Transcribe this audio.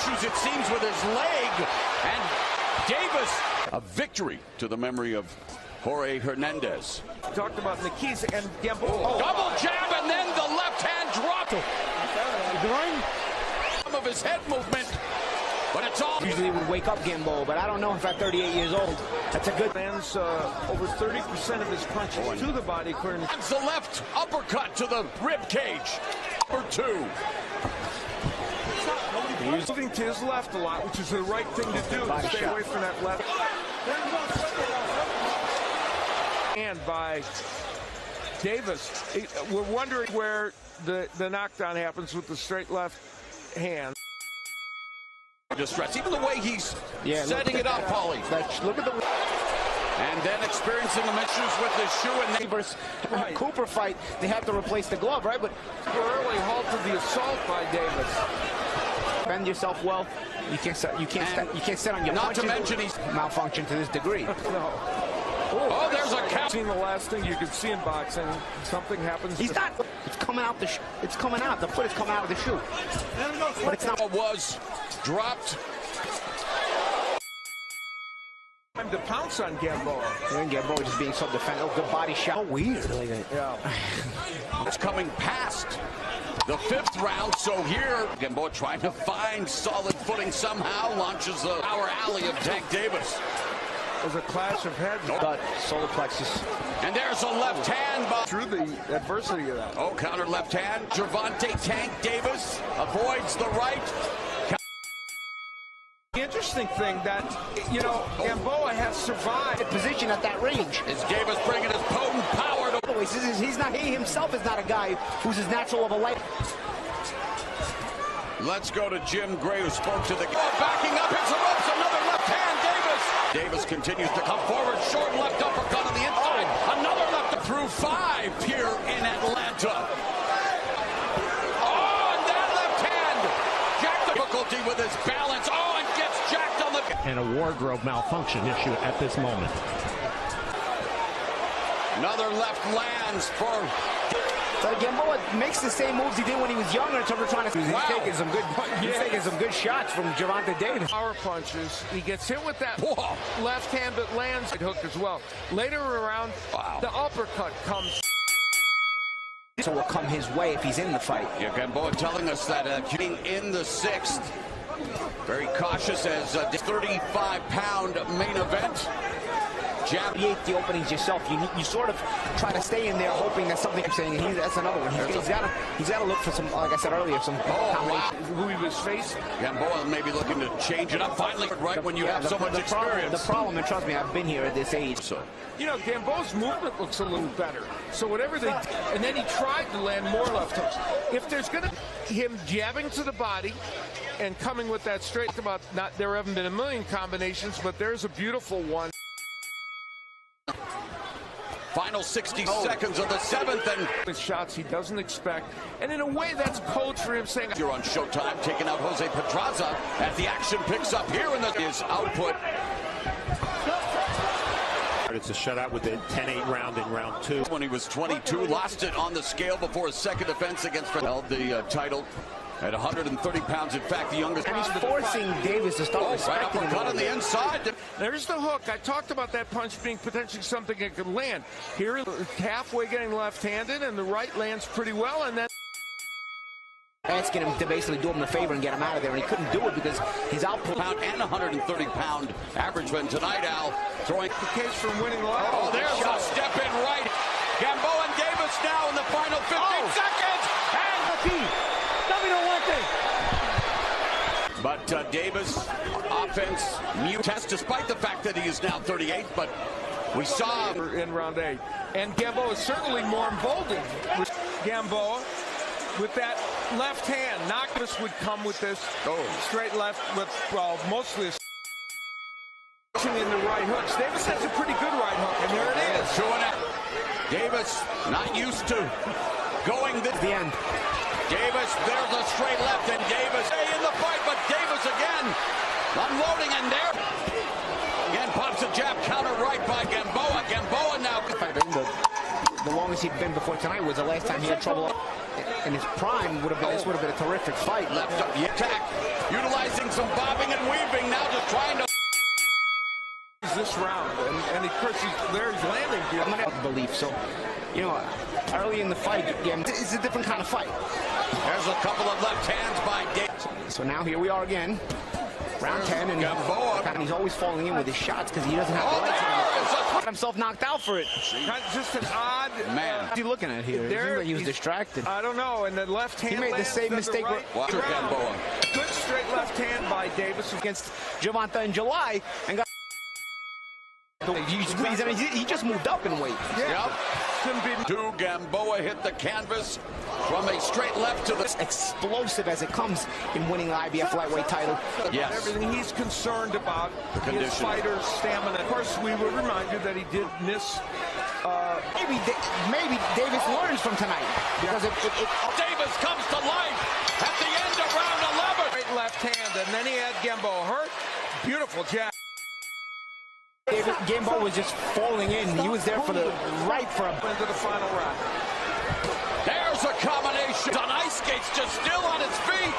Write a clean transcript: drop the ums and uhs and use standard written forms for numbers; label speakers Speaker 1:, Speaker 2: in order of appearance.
Speaker 1: issues, it seems, with his leg. And Davis, a victory to the memory of Jorge Hernandez.
Speaker 2: Talked about Nikis and Gamboa.
Speaker 1: Oh, double jab, and then the left hand drop. Some of his head movement, but it's all.
Speaker 3: Usually would wake up Gamboa, but I don't know if at 38 years old. That's a good.
Speaker 2: Lands over 30% of his punches to the body.
Speaker 1: That's the left uppercut to the rib cage. Number 2.
Speaker 2: He's moving to his left a lot, which is the right thing to do. Stay away from that left. And by Davis, we're wondering where the knockdown happens with the straight left hand.
Speaker 1: Distress, even the way he's setting it up, Paulie.
Speaker 3: Look at the.
Speaker 1: And then experiencing some issues with his shoe and the
Speaker 3: versus Cooper fight, they have to replace the glove, right? But
Speaker 2: early halted the assault by Davis.
Speaker 3: Defend yourself well. You can't sit on your.
Speaker 1: Not to mention he's
Speaker 3: malfunction to this degree.
Speaker 2: No.
Speaker 1: Oh, there's a count.
Speaker 2: Seen the last thing you could see in boxing. Something happens.
Speaker 3: He's not. It's coming out the. It's coming out. The foot is coming out of the shoe. But it's not.
Speaker 1: It was dropped.
Speaker 2: Time to pounce on Gamboa.
Speaker 3: And Gamboa just being so defensive. Good body shot. Oh, weird.
Speaker 2: Yeah.
Speaker 1: It's coming past the 5th round. So here, Gamboa trying to find solid footing somehow. Launches the power alley of Tank Davis.
Speaker 2: There's a clash of heads.
Speaker 3: Solar plexus.
Speaker 1: And there's a left hand by
Speaker 2: through the adversity of that.
Speaker 1: Oh, counter left hand. Gervonta Tank Davis avoids the right.
Speaker 2: The interesting thing that, you know, Gamboa has survived.
Speaker 3: Position at that range.
Speaker 1: Is Davis bringing his potent power to...
Speaker 3: He himself is not a guy who's as natural of a life.
Speaker 1: Let's go to Jim Gray, who spoke to the... Oh, backing up, hits the ropes, another left hand, Davis. Davis continues to come forward, short left uppercut on the inside. Another left through 5 here in Atlanta. Oh, and that left hand. Jack difficulty with his balance. Oh, and gets jacked on the...
Speaker 4: And a wardrobe malfunction issue at this moment.
Speaker 1: Another left lands for...
Speaker 3: So Gamboa makes the same moves he did when he was younger in terms of trying to... He's taking some good shots from Gervonta Davis.
Speaker 2: Power punches. He gets hit with that left hand, but lands a hook as well. Later around, the uppercut comes.
Speaker 3: So will come his way if he's in the fight.
Speaker 1: Yeah, Gamboa telling us that getting in the 6th. Very cautious as a 35-pound main event. Jab.
Speaker 3: Create the openings yourself. You sort of try to stay in there hoping that something. I'm saying that's another one. He's got to look for some, like I said earlier, some combination.
Speaker 2: Who he was facing.
Speaker 1: Gamboa maybe looking to change it up finally, right when you have so much experience.
Speaker 3: The problem, and trust me, I've been here at this age.
Speaker 1: So,
Speaker 2: you know, Gamboa's movement looks a little better. So whatever they, and then he tried to land more left hooks. If there's going to him jabbing to the body and coming with that straight about, not there haven't been a million combinations, but there's a beautiful one.
Speaker 1: final 60 seconds of the 7th, and
Speaker 2: with shots he doesn't expect, and in a way that's code for him saying
Speaker 1: you're on Showtime, taking out Jose Pedraza as the action picks up here in his output.
Speaker 4: It's a shutout with the 10-8 round in round 2.
Speaker 1: When he was 22, lost it on the scale before his second defense against held the title at 130 pounds. In fact, the youngest.
Speaker 3: And he's forcing Davis to start respecting him.
Speaker 1: Uppercut on the inside.
Speaker 2: There's the hook. I talked about that punch being potentially something that could land. Here, halfway getting left-handed, and the right lands pretty well, and then
Speaker 3: asking him to basically do him a favor and get him out of there, and he couldn't do it because his output.
Speaker 1: Pound and 130-pound average man tonight, Al, throwing
Speaker 2: the case for winning live.
Speaker 1: Oh, there's a step in right. Gamboa and Davis now in the final 15 seconds. And but Davis, offense, mute test, despite the fact that he is now 38, but we saw
Speaker 2: in round 8. And Gamboa is certainly more emboldened with Gamboa with that left hand. Knockness would come with this straight left with, well, mostly in the right hooks. Davis has a pretty good right hook, and there it is.
Speaker 1: Showing it. Davis not used to going this.
Speaker 3: The end.
Speaker 1: Davis, there's a straight left, and Davis in the fight, but Davis again unloading, and there again pops a jab, counter right by Gamboa. Gamboa now.
Speaker 3: The longest he'd been before tonight was the last time he had trouble. in his prime, this would have been a terrific fight.
Speaker 1: Left up the attack, utilizing some bobbing and weaving, now just trying to...
Speaker 2: This round, and of course he's landing.
Speaker 3: I'm not have belief. So, you know, early in the fight, yeah, it's a different kind of fight.
Speaker 1: There's a couple of left hands by Davis.
Speaker 3: So now here we are again, round 10, and he's always falling in with his shots because he doesn't have the legs anymore. Got himself knocked out for it.
Speaker 2: Just an odd
Speaker 3: Man, what's he looking at here? It seems like he was distracted.
Speaker 2: I don't know. And the left hand.
Speaker 3: He made the same mistake.
Speaker 1: Watch Gamboa.
Speaker 2: Good straight left hand by Davis
Speaker 3: against Gervonta in July, and got. He just moved up in weight.
Speaker 1: Yeah. Yep. Gamboa hit the canvas from a straight left to the...
Speaker 3: Explosive as it comes in winning the IBF lightweight title.
Speaker 1: Yes.
Speaker 2: Everything he's concerned about, his fighter's stamina. Of course, we would remind you that he did miss...
Speaker 3: Maybe Davis learns from tonight. Because
Speaker 1: Davis comes to life at the end of round 11.
Speaker 2: Great left hand, and then he had Gamboa hurt. Beautiful jab.
Speaker 3: Gamboa was just falling in. He was there for the
Speaker 2: into the final round.
Speaker 1: There's a combination on ice skates, just still on its feet.